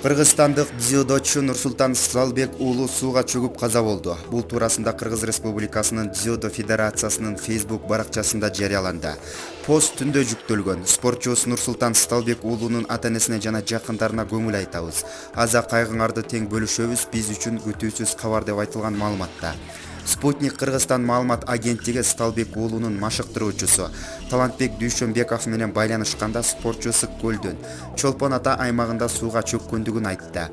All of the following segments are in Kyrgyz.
Кыргызстандык дзюдочу Нурсултан Салбек уулу сууга чөгүп каза болду. Бул туурасында Кыргыз Республикасынын дзюдо федерациясынын Facebook баракчасында жарыяланды. Пост түндө жүктөлгөн. Спортчубуз Нурсултан Сталбек уулунун ата-энесине жана жакындарына көңүл айтабыз. Аза кайгыңарды тең бөлүшөбүз, биз үчүн күтүүсүз кабар деп айтылган маалыматта. Спутник Кыргызстан маалымат агенттиги Сталбек уулунун машыктыруучусу Талантбек Дүйшөнбеков менен байланышканда спортчу Ысык көлдүн Чолпон Ата аймагында сууга чөккөндүгүн айтты.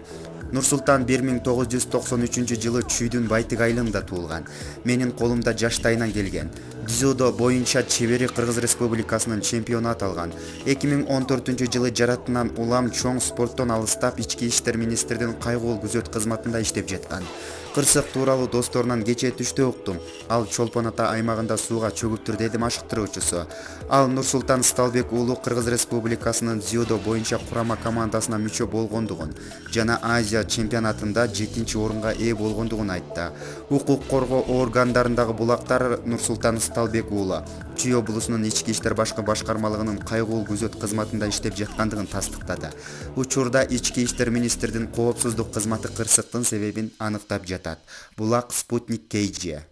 Нурсултан 1993 жылы Чүйдүн Байтык айылында туулган. Менин колумда жаштайынан келген. Дзюдо боюнча чебери Кыргыз Республикасынын чемпиону аталган. 2014 жылы жаратынан улам чоң спорттон алыстап, ички иштер министрдин кайгылуу күзөт кызматында иштеп жаткан. Кырсык тууралуу досторунан кечээ түштө уктум. Ал Чолпон Ата аймагында сууга чөгүптүр, деди машыктыруучусу. Ал Нурсултан Сталбек уулу Кыргыз Республикасынын дзюдо боюнча курама командасына мүчө болгондугун жана Азия чемпионатында 7-орунга ээ болгондугун айтты. Укук коргоо органдарындагы булактар Нурсултан Сталбек уулу Чүй облусунун ички иштер башкы башкармалыгынын кайгылуу күзөт кызматында иштеп жаткандыгын тастыктады. Учурда ички иштер министрдин коопсуздук кызматы кырсыктын себебин аныктап жатат. Булак Спутник KG.